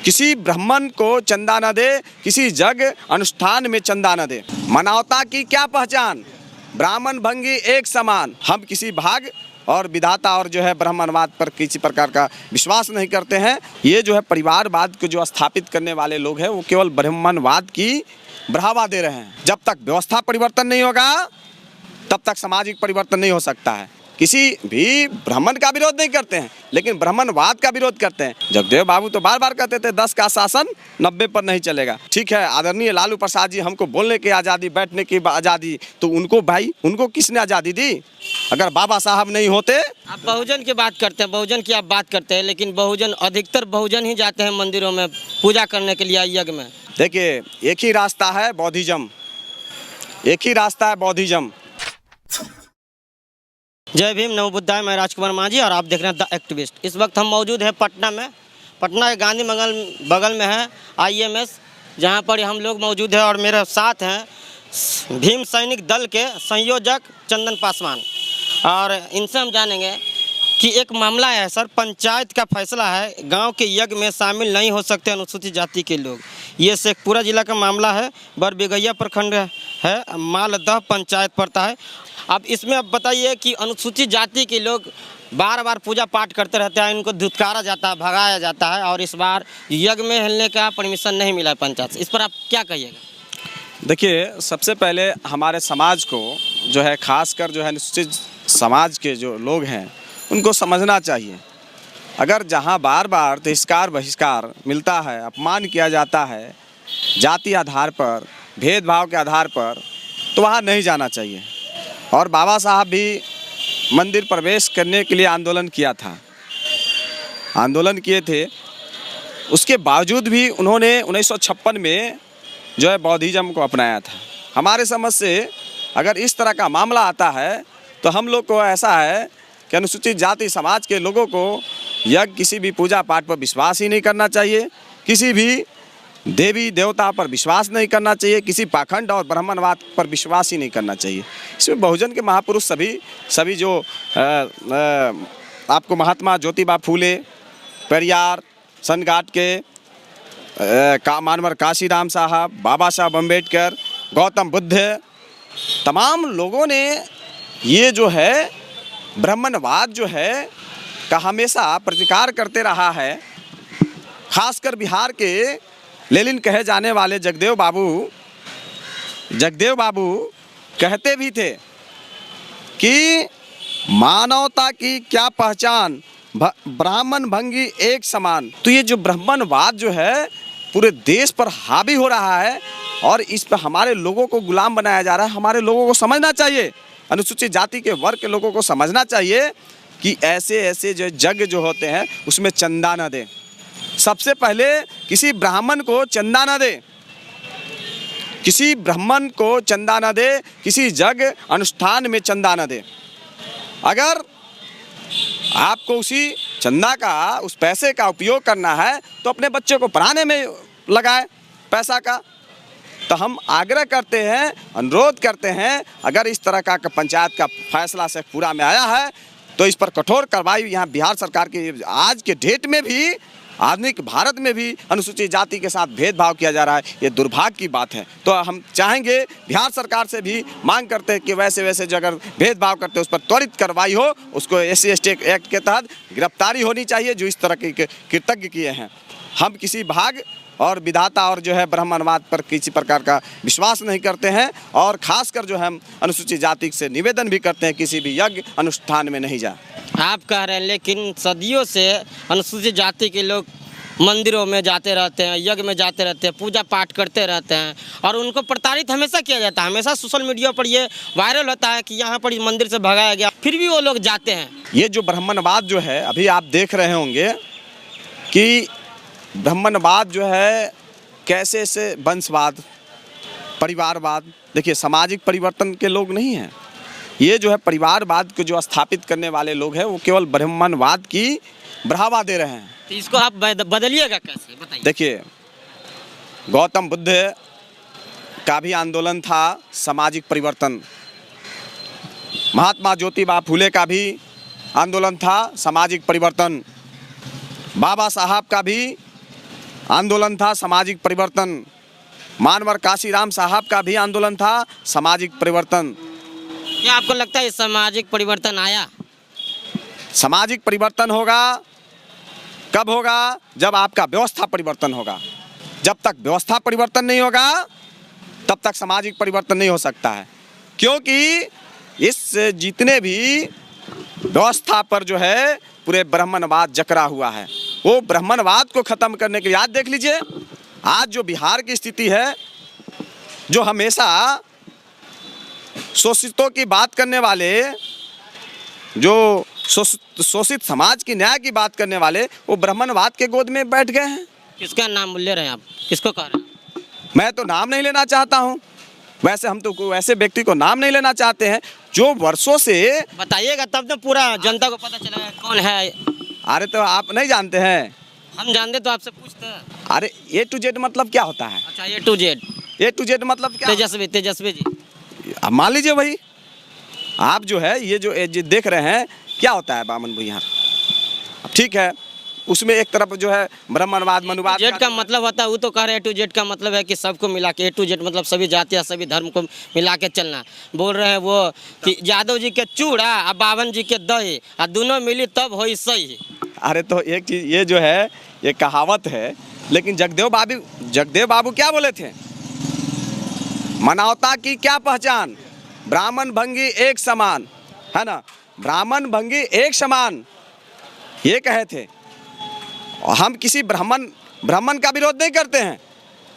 किसी ब्राह्मण को चंदा न दे, किसी जग अनुष्ठान में चंदा न दे। मानवता की क्या पहचान, ब्राह्मण भंगी एक समान। हम किसी भाग और विधाता और जो है ब्राह्मणवाद पर किसी प्रकार का विश्वास नहीं करते हैं। ये जो है परिवारवाद को जो स्थापित करने वाले लोग हैं वो केवल ब्राह्मणवाद की बढ़ावा दे रहे हैं। जब तक व्यवस्था परिवर्तन नहीं होगा तब तक सामाजिक परिवर्तन नहीं हो सकता है। किसी भी ब्राह्मण का विरोध नहीं करते हैं, लेकिन ब्राह्मणवाद का विरोध करते हैं। जगदेव बाबू तो बार बार कहते थे 10 का शासन 90 पर नहीं चलेगा। ठीक है, आदरणीय लालू प्रसाद जी हमको बोलने की आज़ादी, बैठने की आज़ादी, तो उनको किसने आज़ादी दी? अगर बाबा साहब नहीं होते। आप बहुजन की बात करते हैं, बहुजन की आप बात करते हैं, लेकिन बहुजन अधिकतर बहुजन ही जाते हैं मंदिरों में पूजा करने के लिए, यज्ञ में। देखिए, एक ही रास्ता है बौद्धिज्म, एक ही रास्ता है बौद्धिज्म। जय भीम, नमो बुद्धाय। मैं राजकुमार मांझी और आप देख रहे हैं द एक्टिविस्ट। इस वक्त हम मौजूद हैं पटना में। पटना के गांधी बगल में है IMS, जहां पर हम लोग मौजूद हैं और मेरे साथ हैं भीम सैनिक दल के संयोजक चंदन पासवान। और इनसे हम जानेंगे कि एक मामला है सर, पंचायत का फैसला है, गांव के यज्ञ में शामिल नहीं हो सकते अनुसूचित जाति के लोग। ये शेखपुरा जिला का मामला है, बरबिघैया प्रखंड है, मालदह पंचायत पड़ता है। अब इसमें अब बताइए कि अनुसूचित जाति के लोग बार बार पूजा पाठ करते रहते हैं, इनको धुतकारा जाता है, भगाया जाता है, और इस बार यज्ञ में हिलने का परमिशन नहीं मिला पंचायत से। इस पर आप क्या कहिएगा? देखिए, सबसे पहले हमारे समाज को जो है, खासकर जो है अनुसूचित समाज के जो लोग हैं उनको समझना चाहिए। अगर जहां बार बार तिरस्कार बहिष्कार मिलता है, अपमान किया जाता है जाति आधार पर, भेदभाव के आधार पर, तो वहां नहीं जाना चाहिए। और बाबा साहब भी मंदिर प्रवेश करने के लिए आंदोलन किया था, आंदोलन किए थे। उसके बावजूद भी उन्होंने 1956 में जो है बौद्धिज्म को अपनाया था। हमारे समझ से अगर इस तरह का मामला आता है तो हम लोग को ऐसा है कि अनुसूचित जाति समाज के लोगों को यज्ञ, किसी भी पूजा पाठ पर विश्वास ही नहीं करना चाहिए, किसी भी देवी देवता पर विश्वास नहीं करना चाहिए, किसी पाखंड और ब्राह्मणवाद पर विश्वास ही नहीं करना चाहिए। इसमें बहुजन के महापुरुष सभी जो आपको महात्मा ज्योतिबा फूले, पेरियार, सनघाट के मानवर काशीराम साहब, बाबा साहब अम्बेडकर, गौतम बुद्ध, तमाम लोगों ने ये जो है ब्राह्मणवाद जो है का हमेशा प्रतिकार करते रहा है। खासकर बिहार के लेनिन कहे जाने वाले जगदेव बाबू कहते भी थे कि मानवता की क्या पहचान, ब्राह्मण भंगी एक समान। तो ये जो ब्राह्मणवाद जो है पूरे देश पर हावी हो रहा है और इस पर हमारे लोगों को गुलाम बनाया जा रहा है। हमारे लोगों को समझना चाहिए, अनुसूचित जाति के वर्ग के लोगों को समझना चाहिए कि ऐसे जो जग जो होते हैं उसमें चंदा न दें। सबसे पहले किसी ब्राह्मण को चंदा न दे, किसी ब्राह्मण को चंदा न दे, किसी जग अनुष्ठान में चंदा न दे। अगर आपको उसी चंदा का, उस पैसे का उपयोग करना है तो अपने बच्चे को पढ़ाने में लगाए पैसा का। तो हम आग्रह करते हैं, अनुरोध करते हैं, अगर इस तरह का पंचायत का फैसला शेखपुरा में आया है तो इस पर कठोर कार्रवाई यहाँ बिहार सरकार की, आज के डेट में भी, आधुनिक भारत में भी अनुसूचित जाति के साथ भेदभाव किया जा रहा है। ये दुर्भाग्य की बात है। तो हम चाहेंगे, बिहार सरकार से भी मांग करते हैं कि वैसे जो अगर भेदभाव करते हैं उस पर त्वरित कार्रवाई हो, उसको SC/ST एक्ट के तहत गिरफ्तारी होनी चाहिए जो इस तरह के कृतज्ञ किए हैं। हम किसी भाग और विधाता और जो है ब्राह्मणवाद पर किसी प्रकार का विश्वास नहीं करते हैं, और खासकर जो हम अनुसूचित जाति से निवेदन भी करते हैं किसी भी यज्ञ अनुष्ठान में नहीं जा। आप कह रहे हैं, लेकिन सदियों से अनुसूचित जाति के लोग मंदिरों में जाते रहते हैं, यज्ञ में जाते रहते हैं, पूजा पाठ करते रहते हैं, और उनको प्रताड़ित हमेशा किया जाता है। हमेशा सोशल मीडिया पर ये वायरल होता है कि यहाँ पर इस मंदिर से भगाया गया, फिर भी वो लोग जाते हैं। ये जो ब्राह्मणवाद जो है, अभी आप देख रहे होंगे कि ब्राह्मणवाद जो है कैसे से वंशवाद, परिवारवाद, देखिए सामाजिक परिवर्तन के लोग नहीं हैं। ये जो है परिवारवाद को जो स्थापित करने वाले लोग हैं वो केवल ब्राह्मणवाद की बढ़ावा दे रहे हैं। तो इसको आप बदलिएगा कैसे, बताइए। देखिए, गौतम बुद्ध का भी आंदोलन था सामाजिक परिवर्तन, महात्मा ज्योतिबा फूले का भी आंदोलन था सामाजिक परिवर्तन, बाबा साहब का भी आंदोलन था सामाजिक परिवर्तन। मानवर काशीराम साहब का भी आंदोलन था सामाजिक परिवर्तन। क्या आपको लगता है सामाजिक परिवर्तन आया? सामाजिक परिवर्तन होगा कब होगा? जब आपका व्यवस्था परिवर्तन होगा। जब तक व्यवस्था परिवर्तन नहीं होगा तब तक सामाजिक परिवर्तन नहीं हो सकता है, क्योंकि इस जितने भी व्यवस्था पर जो है पूरे ब्राह्मणवाद जकड़ा हुआ है, वो ब्राह्मणवाद को खत्म करने के लिए आज देख लीजिए, आज जो बिहार की स्थिति है, जो हमेशा शोषितों की बात करने वाले, जो शोषित समाज की न्याय की बात करने वाले, वो ब्राह्मणवाद के गोद में बैठ गए हैं। किसका नाम ले रहे हैं आप? किसको कह रहे हैं? मैं तो नाम नहीं लेना चाहता हूँ, वैसे हम तो कोई ऐसे व्यक्ति को नाम नहीं लेना चाहते हैं जो वर्षों से। बताइएगा तब तो पूरा जनता को पता चलेगा कौन है। अरे तो आप नहीं जानते हैं? हम जानते तो आपसे पूछते हैं। अरे A to Z मतलब क्या होता है? अच्छा, A to Z। A to Z मतलब क्या? तेजस्वी जी। अब मान लीजिए भाई, आप जो है ये जो देख रहे हैं क्या होता है बामन भैया, ठीक है, उसमें एक तरफ जो है ब्राह्मणवाद मनुवाद जेड का मतलब होता है, वो तो कह रहे हैं A to Z का मतलब है कि सबको मिला के, A to Z मतलब सभी जातियाँ सभी धर्म को मिला के चलना। बोल रहे हैं वो कि यादव जी के चूड़ा और बावन जी के दही और दोनों मिली तब हो सही। अरे तो एक चीज ये जो है ये कहावत है, लेकिन जगदेव बाबू क्या बोले थे? मानवता की क्या पहचान, ब्राह्मण भंगी एक समान, है ना, ब्राह्मण भंगी एक समान, ये कहे थे। और हम किसी ब्राह्मण का विरोध नहीं करते हैं,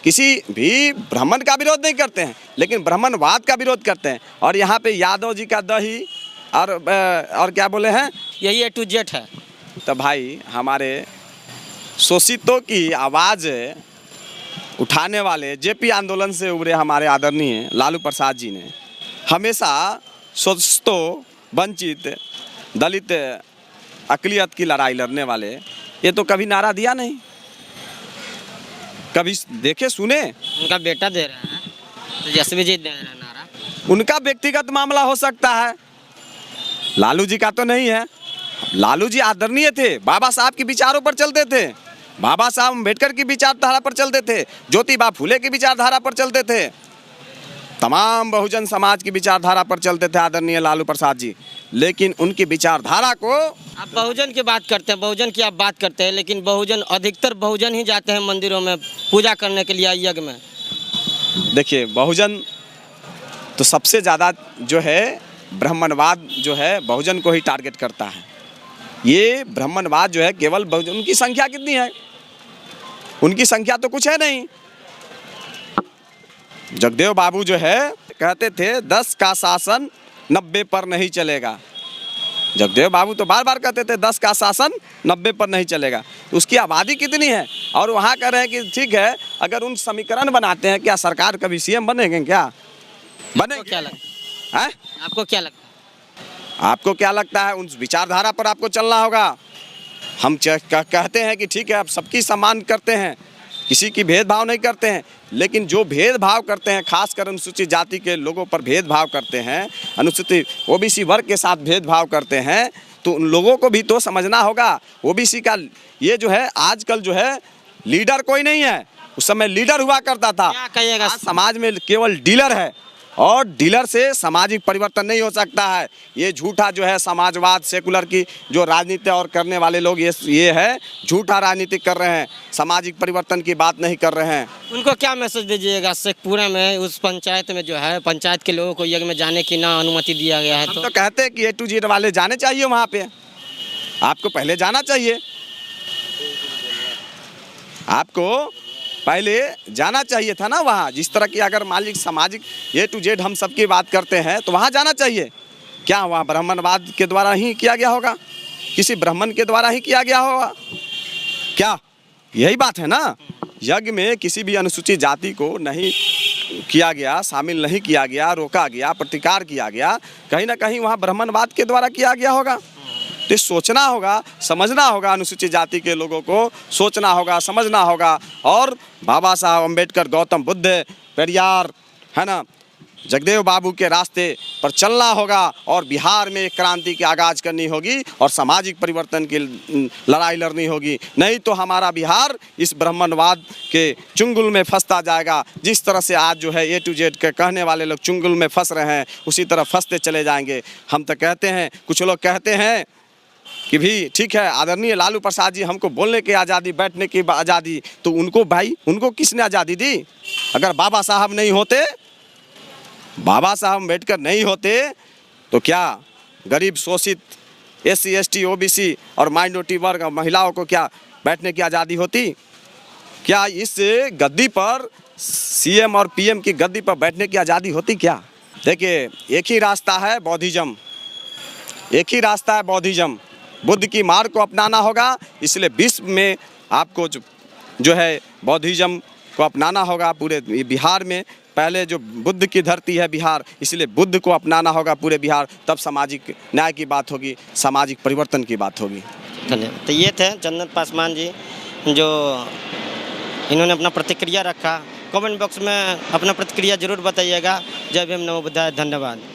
किसी भी ब्राह्मण का विरोध नहीं करते हैं, लेकिन ब्राह्मणवाद का विरोध करते हैं। और यहाँ पे यादव जी का दही और क्या बोले हैं, यही A to Z है। तो भाई हमारे शोषितों की आवाज़ उठाने वाले जेपी आंदोलन से उभरे हमारे आदरणीय लालू प्रसाद जी ने हमेशा शोषितों, वंचित, दलित, अक़लियत की लड़ाई लड़ने वाले, ये तो कभी नारा दिया नहीं, कभी देखे सुने? उनका बेटा दे रहा है, तेजस्वी जी दे रहे हैं नारा। उनका व्यक्तिगत मामला हो सकता है, लालू जी का तो नहीं है। लालू जी आदरणीय थे, बाबा साहब के विचारों पर चलते थे, बाबा साहब अम्बेडकर की विचारधारा पर चलते थे, ज्योतिबा फुले की विचारधारा पर चलते थे, तमाम बहुजन समाज की विचारधारा पर चलते थे आदरणीय लालू प्रसाद जी। लेकिन उनकी विचारधारा को, आप बहुजन की बात करते हैं, बहुजन की आप बात करते हैं, लेकिन बहुजन अधिकतर बहुजन ही जाते हैं मंदिरों में पूजा करने के लिए, यज्ञ में। देखिए बहुजन तो सबसे ज़्यादा जो है ब्राह्मणवाद जो है बहुजन को ही टारगेट करता है। ये ब्राह्मणवाद जो है केवल बहुजन, उनकी संख्या कितनी है? उनकी संख्या तो कुछ है नहीं। जगदेव बाबू जो है कहते थे 10 का शासन 90 पर नहीं चलेगा। जगदेव बाबू तो बार बार कहते थे 10 का शासन 90 पर नहीं चलेगा। तो उसकी आबादी कितनी है? और वहाँ कह रहे हैं कि ठीक है, अगर उन समीकरण बनाते हैं, क्या सरकार कभी CM बनेंगे? क्या बनेंगे? क्या लगता है? आपको क्या लगता है? आपको क्या लगता है? उन विचारधारा पर आपको चलना होगा। हम कहते हैं कि ठीक है, आप सबकी सम्मान करते हैं, किसी की भेदभाव नहीं करते हैं, लेकिन जो भेदभाव करते हैं, खासकर अनुसूचित जाति के लोगों पर भेदभाव करते हैं, अनुसूचित OBC वर्ग के साथ भेदभाव करते हैं, तो उन लोगों को भी तो समझना होगा। OBC का ये जो है आजकल जो है लीडर कोई नहीं है, उस समय लीडर हुआ करता था। क्या कहिएगा? आज समाज में केवल डीलर है, और डीलर से सामाजिक परिवर्तन नहीं हो सकता है। ये झूठा जो है समाजवाद, सेकुलर की जो राजनीति और करने वाले लोग ये है झूठा राजनीति कर रहे हैं, सामाजिक परिवर्तन की बात नहीं कर रहे हैं। उनको क्या मैसेज दीजिएगा? शेखपुरा में उस पंचायत में जो है, पंचायत के लोगों को यज्ञ में जाने की ना अनुमति दिया गया है। हम तो कहते हैं कि A to Z वाले जाने चाहिए वहाँ पे, आपको पहले जाना चाहिए, आपको पहले जाना चाहिए था ना वहाँ। जिस तरह की अगर मालिक सामाजिक A to Z हम सबकी बात करते हैं तो वहाँ जाना चाहिए। क्या वहाँ ब्राह्मणवाद के द्वारा ही किया गया होगा? किसी ब्राह्मण के द्वारा ही किया गया होगा क्या? यही बात है ना। यज्ञ में किसी भी अनुसूचित जाति को नहीं किया गया, शामिल नहीं किया गया, रोका गया, प्रतिकार किया गया, कहीं ना कहीं वहाँ ब्राह्मणवाद के द्वारा किया गया होगा। तो सोचना होगा, समझना होगा, अनुसूचित जाति के लोगों को सोचना होगा, समझना होगा। और बाबा साहब अम्बेडकर, गौतम बुद्ध, पेरियार, है ना, जगदेव बाबू के रास्ते पर चलना होगा और बिहार में एक क्रांति की आगाज करनी होगी और सामाजिक परिवर्तन की लड़ाई लड़नी होगी। नहीं तो हमारा बिहार इस ब्राह्मणवाद के चुंगल में फंसता जाएगा। जिस तरह से आज जो है A to Z के कहने वाले लोग चुंगल में फंस रहे हैं, उसी तरह फंसते चले जाएंगे। हम तो कहते हैं, कुछ लोग कहते हैं कि भी ठीक है, आदरणीय लालू प्रसाद जी हमको बोलने की आज़ादी, बैठने की आज़ादी, तो उनको भाई उनको किसने आज़ादी दी? अगर बाबा साहब नहीं होते, बाबा साहब अम्बेडकर नहीं होते, तो क्या गरीब शोषित SC ST OBC और माइनॉरिटी वर्ग महिलाओं को क्या बैठने की आज़ादी होती? क्या इस गद्दी पर CM और PM की गद्दी पर बैठने की आज़ादी होती क्या? देखिए, एक ही रास्ता है बौद्धिज्म, एक ही रास्ता है बौद्धिज्म। बुद्ध की मार्ग को अपनाना होगा। इसलिए विश्व में आपको जो है बौद्धिज्म को अपनाना होगा। पूरे बिहार में पहले जो बुद्ध की धरती है बिहार, इसलिए बुद्ध को अपनाना होगा पूरे बिहार, तब सामाजिक न्याय की बात होगी, सामाजिक परिवर्तन की बात होगी। धन्यवाद। तो ये थे जन्नत पासवान जी, जो इन्होंने अपना प्रतिक्रिया रखा। कमेंट बॉक्स में अपना प्रतिक्रिया जरूर बताइएगा। जय भीम, नमो बुद्धाय, धन्यवाद।